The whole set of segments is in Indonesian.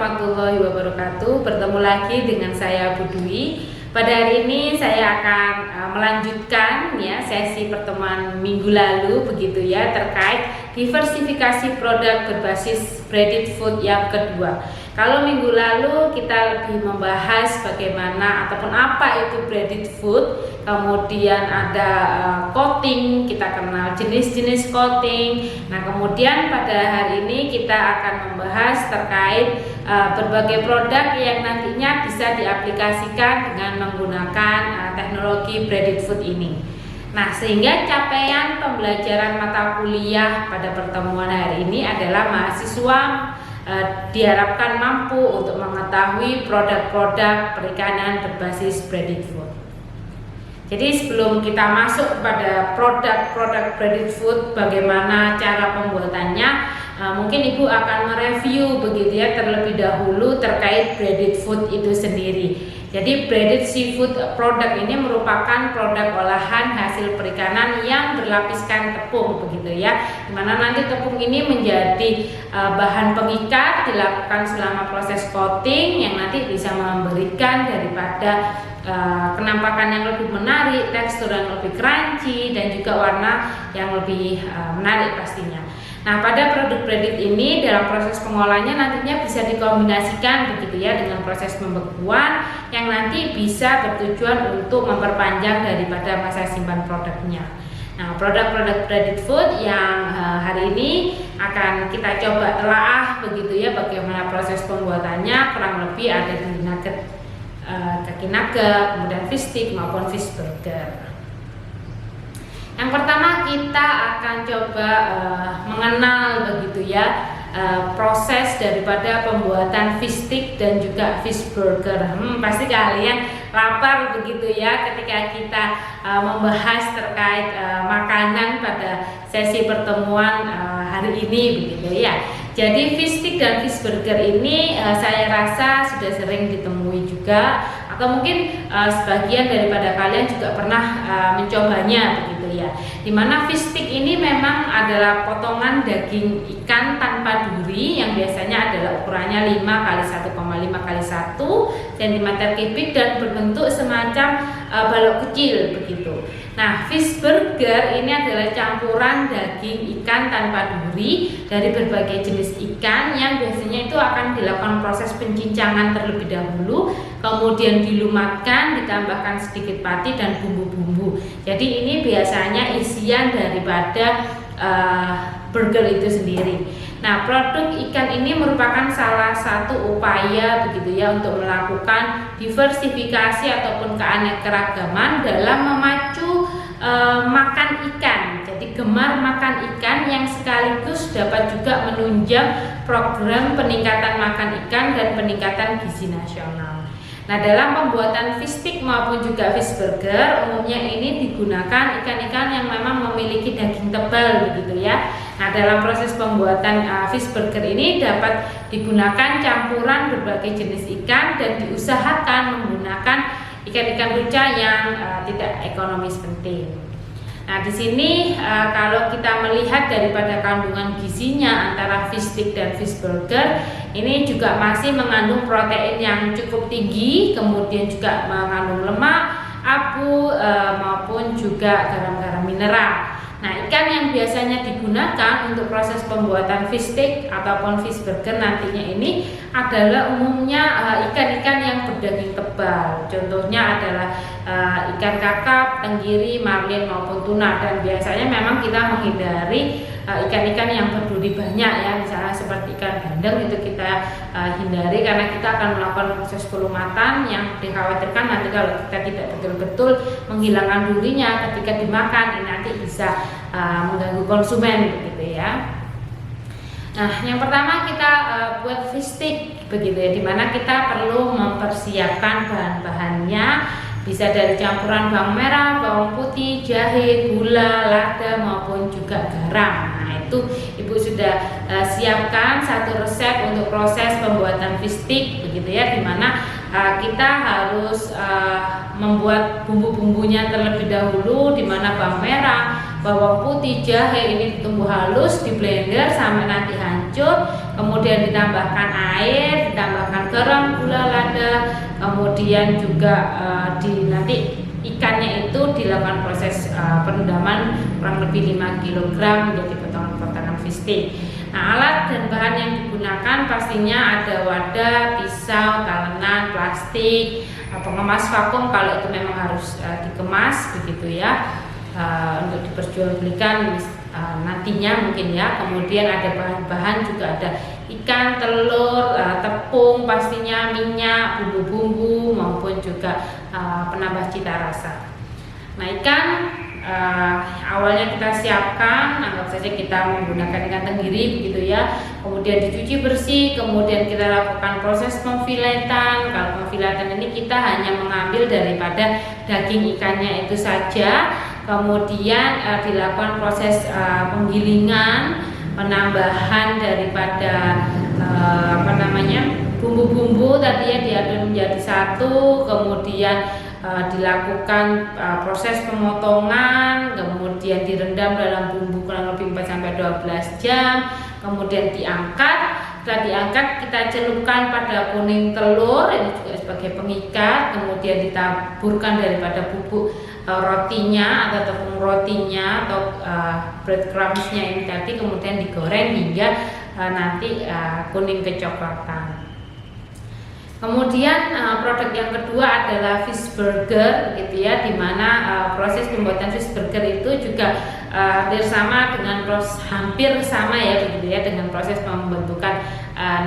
warahmatullahi wabarakatuh. Bertemu lagi dengan saya Bu Dwi. Pada hari ini saya akan melanjutkan ya sesi pertemuan minggu lalu begitu ya, terkait diversifikasi produk berbasis breaded food yang kedua. Kalau minggu lalu kita lebih membahas bagaimana ataupun apa itu breaded food, kemudian ada coating, kita kenal jenis-jenis coating. Nah, kemudian pada hari ini kita akan membahas terkait berbagai produk yang nantinya bisa diaplikasikan dengan menggunakan teknologi breaded food ini. Nah, sehingga capaian pembelajaran mata kuliah pada pertemuan hari ini adalah mahasiswa diharapkan mampu untuk mengetahui produk-produk perikanan berbasis breaded food. Jadi sebelum kita masuk kepada produk-produk breaded food, bagaimana cara pembuatannya, mungkin Ibu akan mereview begitu ya terlebih dahulu terkait breaded food itu sendiri. Jadi breaded seafood produk ini merupakan produk olahan hasil perikanan yang berlapiskan tepung begitu ya, dimana nanti tepung ini menjadi bahan pengikat, dilakukan selama proses coating yang nanti bisa memberikan daripada kenampakan yang lebih menarik, tekstur yang lebih crunchy, dan juga warna yang lebih menarik pastinya. Nah, pada produk breaded ini dalam proses pengolahannya nantinya bisa dikombinasikan begitu ya dengan proses pembekuan yang nanti bisa bertujuan untuk memperpanjang daripada masa simpan produknya. Nah, produk-produk breaded food yang hari ini akan kita coba telaah begitu ya bagaimana proses pembuatannya, kurang lebih ada di nugget, kaki nugget, kemudian fish stick maupun fish burger. Yang pertama kita akan coba mengenal begitu ya proses daripada pembuatan fish stick dan juga fish burger. Pasti kalian lapar begitu ya ketika kita membahas terkait makanan pada sesi pertemuan hari ini begitu ya. Jadi fish stick dan fish burger ini saya rasa sudah sering ditemui juga, atau mungkin sebagian daripada kalian juga pernah mencobanya begitu ya. Dimana fish stick ini memang adalah potongan daging ikan tanpa duri yang biasanya adalah ukurannya 5 x 1,5 x 1 cm3 dan berbentuk semacam balok kecil begitu. Nah, fish burger ini adalah campuran daging ikan tanpa duri dari berbagai jenis ikan yang biasanya itu akan dilakukan proses pencincangan terlebih dahulu, kemudian dilumatkan, ditambahkan sedikit pati dan bumbu-bumbu. Jadi ini biasanya isian daripada burger itu sendiri. Nah, produk ikan ini merupakan salah satu upaya begitu ya untuk melakukan diversifikasi ataupun keanekaragaman dalam memacu makan ikan. Jadi gemar makan ikan yang sekaligus dapat juga menunjang program peningkatan makan ikan dan peningkatan gizi nasional. Nah, dalam pembuatan fish stick maupun juga fish burger umumnya ini digunakan ikan-ikan yang memang memiliki daging tebal begitu ya. Nah, dalam proses pembuatan fish burger ini dapat digunakan campuran berbagai jenis ikan dan diusahakan menggunakan ikan-ikan ruca yang tidak ekonomis penting. Nah, di sini kalau kita melihat daripada kandungan gizinya antara fish stick dan fish burger, ini juga masih mengandung protein yang cukup tinggi, kemudian juga mengandung lemak, abu maupun juga garam-garam mineral. Nah, ikan yang biasanya digunakan untuk proses pembuatan fish stick ataupun fish burger nantinya ini adalah umumnya ikan-ikan yang berdaging tebal. Contohnya adalah ikan kakap, tenggiri, marlin maupun tuna, dan biasanya memang kita menghindari ikan-ikan yang berduri banyak ya, misalnya seperti ikan bandeng itu kita hindari karena kita akan melakukan proses pelumatan yang dikhawatirkan nanti kalau kita tidak betul-betul menghilangkan durinya ketika dimakan ini nanti bisa mengganggu konsumen begitu ya. Nah, yang pertama kita buat fish stick begitu ya, dimana kita perlu mempersiapkan bahan-bahannya. Bisa dari campuran bawang merah, bawang putih, jahe, gula, lada maupun juga garam. Nah, itu Ibu sudah siapkan satu resep untuk proses pembuatan fish stick begitu ya, dimana kita harus membuat bumbu-bumbunya terlebih dahulu, dimana bawang merah, bawang putih, jahe ini ditumbuk halus, di blender sampai nanti hancur, kemudian ditambahkan air, ditambahkan garam, gula, lada, kemudian juga nanti ikannya itu dilakukan proses perendaman kurang lebih 5 kg menjadi potongan-potongan fish stick. Nah, alat dan bahan yang digunakan pastinya ada wadah, pisau, talenan, plastik, pengemas vakum kalau itu memang harus dikemas begitu ya, untuk diperjualbelikan nantinya mungkin ya. Kemudian ada bahan-bahan juga ada ikan, telur, tepung, pastinya minyak, bumbu-bumbu maupun juga penambah cita rasa. Nah, ikan awalnya kita siapkan, anggap saja kita menggunakan ikan tenggiri begitu ya, kemudian dicuci bersih, kemudian kita lakukan proses pemfiletan. Kalau pemfiletan ini kita hanya mengambil daripada daging ikannya itu saja, kemudian dilakukan proses penggilingan, penambahan daripada bumbu-bumbu tadi ya, diaduk menjadi satu, kemudian dilakukan proses pemotongan, kemudian direndam dalam bumbu kurang lebih 4-12 jam, kemudian diangkat. Setelah diangkat kita celupkan pada kuning telur, ini juga sebagai pengikat, kemudian ditaburkan daripada bubuk rotinya atau tepung rotinya atau breadcrumbsnya ini tadi, kemudian digoreng hingga nanti kuning kecoklatan. Kemudian produk yang kedua adalah fish burger gitu ya, dimana proses pembuatan fish burger itu juga hampir sama ya begitu ya dengan proses pembentukan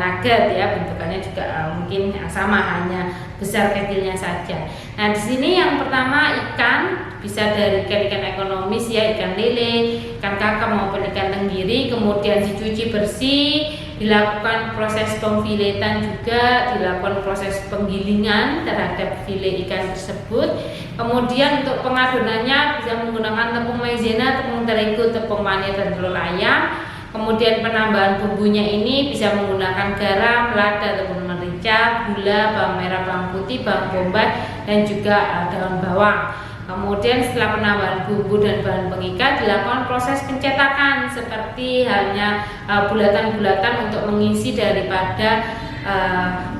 nugget ya, bentukannya juga mungkin sama, hanya besar kecilnya saja. Nah, di sini yang pertama ikan bisa dari ikan ekonomis ya, ikan lele, ikan kakap maupun ikan tenggiri, kemudian dicuci bersih, dilakukan proses pemfiletan juga, dilakukan proses penggilingan terhadap file ikan tersebut. Kemudian untuk pengadonannya bisa menggunakan tepung maizena, tepung terigu, tepung vanil dan telur ayam. Kemudian penambahan bumbunya ini bisa menggunakan garam, lada, tepung merica, gula, bawang merah, bawang putih, bawang bombay dan juga daun bawang. Kemudian setelah penambahan bumbu dan bahan pengikat dilakukan proses pencetakan seperti halnya bulatan-bulatan untuk mengisi daripada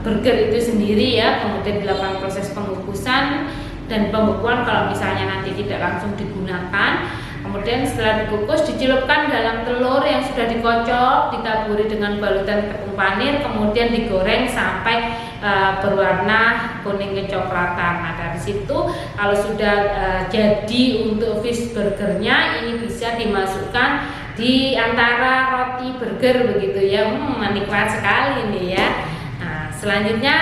burger itu sendiri ya. Kemudian dilakukan proses pengukusan dan pembekuan kalau misalnya nanti tidak langsung digunakan. Kemudian setelah dikukus dicelupkan dalam telur yang sudah dikocok, ditaburi dengan balutan tepung panir, kemudian digoreng sampai berwarna kuning kecoklatan. Nah, dari situ kalau sudah jadi untuk fish burgernya, ini bisa dimasukkan di antara roti burger begitu ya. Nikmat sekali nih ya. Nah, selanjutnya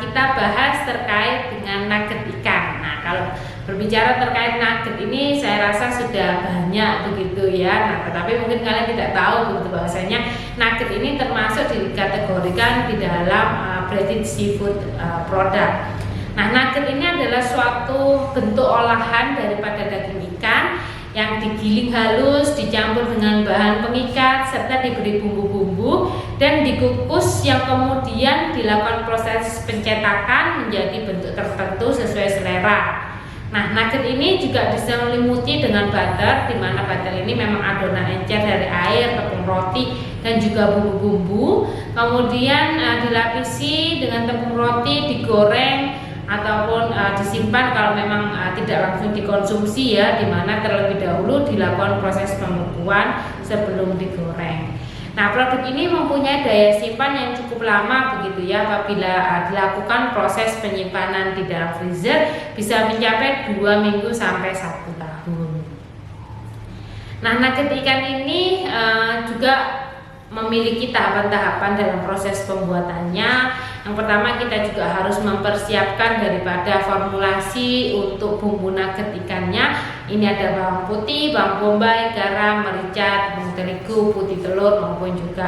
kita bahas terkait dengan nugget ikan. Nah, kalau berbicara terkait nugget ini saya rasa sudah banyak begitu ya. Nah, tetapi mungkin kalian tidak tahu begitu bahwasanya nugget ini termasuk dikategorikan di dalam breaded seafood product. Nah, nugget ini adalah suatu bentuk olahan daripada daging ikan yang digiling halus, dicampur dengan bahan pengikat serta diberi bumbu-bumbu dan dikukus, yang kemudian dilakukan proses pencetakan menjadi bentuk tertentu sesuai selera. Nah, nugget ini juga diselimuti dengan butter, di mana butter ini memang adonan encer dari air, tepung roti dan juga bumbu-bumbu. Kemudian dilapisi dengan tepung roti, digoreng ataupun disimpan kalau memang tidak langsung dikonsumsi ya, di mana terlebih dahulu dilakukan proses pembekuan sebelum digoreng. Nah, produk ini mempunyai daya simpan yang cukup lama begitu ya, apabila dilakukan proses penyimpanan di dalam freezer bisa mencapai 2 minggu sampai 1 tahun. Nah, nugget ikan ini juga memiliki tahapan-tahapan dalam proses pembuatannya. Yang pertama, kita juga harus mempersiapkan daripada formulasi untuk bumbu nugget ikannya. Ini ada bawang putih, bawang bombay, garam, merica, tepung terigu, putih telur maupun juga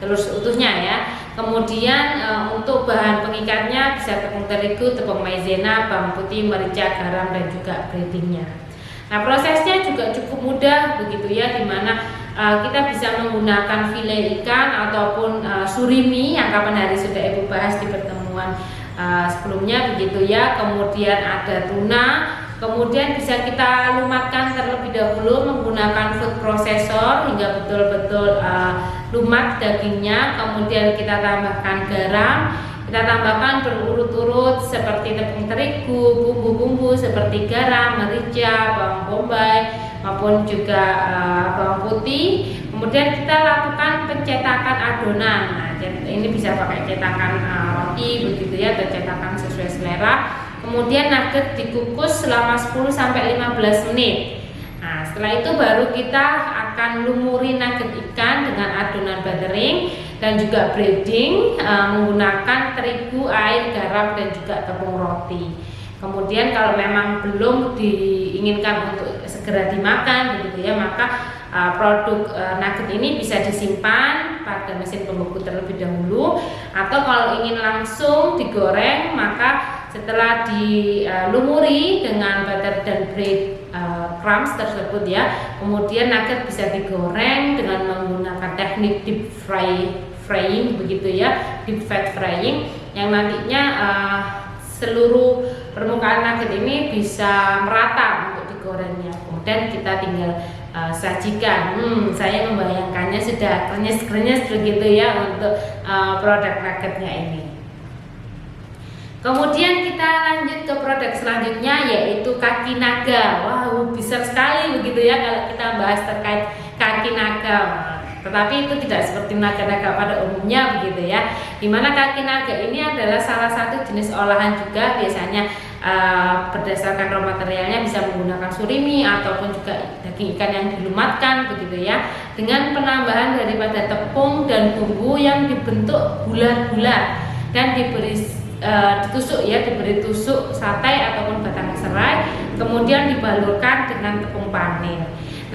telur seutuhnya ya. Kemudian untuk bahan pengikatnya bisa tepung terigu, tepung maizena, bawang putih, merica, garam dan juga breadingnya. Nah, prosesnya juga cukup mudah begitu ya, dimana kita bisa menggunakan file ikan ataupun surimi yang kapan hari sudah Ibu bahas di pertemuan sebelumnya begitu ya. Kemudian ada tuna, kemudian bisa kita lumatkan terlebih dahulu menggunakan menggunakan food processor hingga betul-betul lumat dagingnya. Kemudian kita tambahkan garam, kita tambahkan berurut-urut seperti tepung terigu, bumbu-bumbu seperti garam, merica, bawang bombay maupun juga bawang putih. Kemudian kita lakukan pencetakan adonan. Nah, ini bisa pakai cetakan roti begitu ya, atau cetakan sesuai selera. Kemudian nugget dikukus selama 10-15 menit. Nah, setelah itu baru kita akan lumuri nugget ikan dengan adonan buttering dan juga breading menggunakan terigu, air, garam, dan juga tepung roti. Kemudian kalau memang belum diinginkan untuk segera dimakan begitu ya, maka produk nugget ini bisa disimpan pada mesin pembeku terlebih dahulu, atau kalau ingin langsung digoreng maka setelah dilumuri dengan butter dan bread crumbs tersebut ya, kemudian nugget bisa digoreng dengan menggunakan teknik deep frying begitu ya, deep fat frying, yang nantinya seluruh permukaan nugget ini bisa merata untuk digorengnya. Kemudian kita tinggal sajikan. Saya membayangkannya sudah krenyes-krenyes begitu ya untuk produk nuggetnya ini. Kemudian kita lanjut ke produk selanjutnya, yaitu kaki naga. Wow, besar sekali begitu ya kalau kita bahas terkait kaki naga. Tetapi itu tidak seperti naga-naga pada umumnya begitu ya. Dimana kaki naga ini adalah salah satu jenis olahan juga, biasanya berdasarkan raw materialnya bisa menggunakan surimi ataupun juga daging ikan yang dilumatkan begitu ya, dengan penambahan daripada tepung dan bumbu yang dibentuk bulat-bulat dan diberi diberi tusuk sate ataupun batang serai, kemudian dibalurkan dengan tepung panir.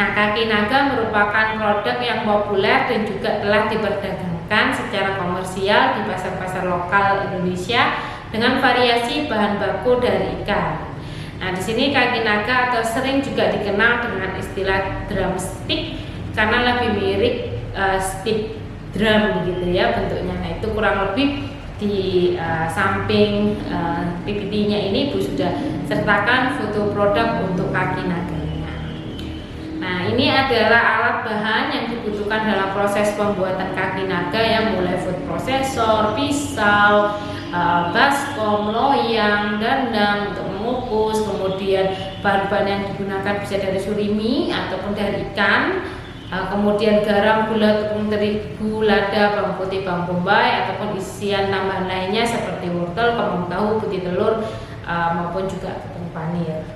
Nah, kaki naga merupakan produk yang populer dan juga telah diperdagangkan secara komersial di pasar-pasar lokal Indonesia dengan variasi bahan baku dari ikan. Nah, di sini kaki naga atau sering juga dikenal dengan istilah drumstick karena lebih mirip stick drum begitu ya bentuknya. Nah, itu kurang lebih di samping PPT-nya ini Bu sudah sertakan foto produk untuk kaki naganya. Nah, ini adalah alat bahan yang dibutuhkan dalam proses pembuatan kaki naga yang mulai food processor, pisau, baskom, loyang, dandang untuk mengukus. Kemudian bahan-bahan yang digunakan bisa dari surimi ataupun dari ikan. Kemudian garam, gula, tepung terigu, lada, bawang putih, bawang bombay ataupun isian tambahan lainnya seperti wortel, kembang tahu, putih telur maupun juga tepung panir.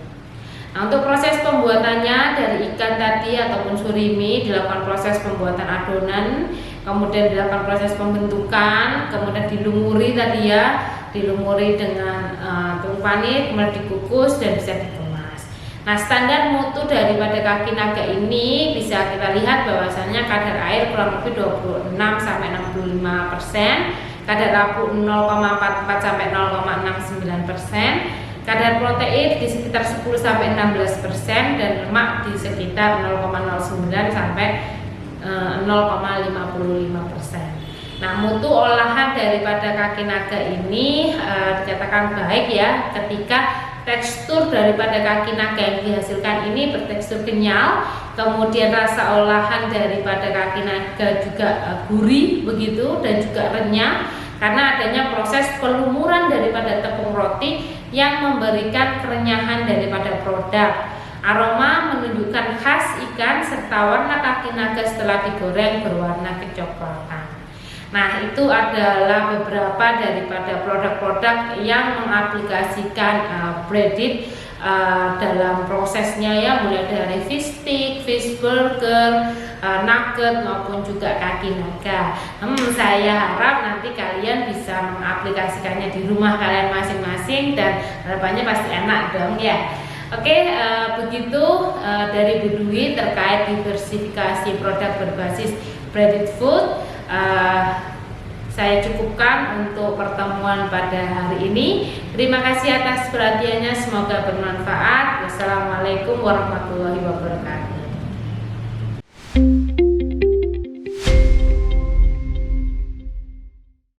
Nah, untuk proses pembuatannya dari ikan tadi ataupun surimi dilakukan proses pembuatan adonan, kemudian dilakukan proses pembentukan, kemudian dilumuri tadi ya, dilumuri dengan tepung panir, kemudian dikukus dan bisa dikemas. Nah, standar mutu daripada kaki naga ini bisa kita lihat bahwasannya kadar air kurang lebih 26-65%, kadar labu 0,44-0,69%, kadar protein di sekitar 10-16% dan lemak di sekitar 0,09-0,55%. Nah, mutu olahan daripada kaki naga ini dikatakan baik ya ketika tekstur daripada kaki naga yang dihasilkan ini bertekstur kenyal, kemudian rasa olahan daripada kaki naga juga gurih begitu dan juga renyah karena adanya proses pelumuran daripada tepung roti yang memberikan kerenyahan daripada produk. Aroma menunjukkan khas ikan serta warna kaki naga setelah digoreng berwarna kecoklatan. Nah, itu adalah beberapa daripada produk-produk yang mengaplikasikan breaded dalam prosesnya ya, mulai dari fish stick, fish burger, nugget maupun juga kaki naga. Saya harap nanti kalian bisa mengaplikasikannya di rumah kalian masing-masing dan harapannya pasti enak dong ya. Oke, begitu dari Bu Dwi terkait diversifikasi produk berbasis breaded food. Saya cukupkan untuk pertemuan pada hari ini. Terima kasih atas perhatiannya, semoga bermanfaat. Wassalamualaikum warahmatullahi wabarakatuh.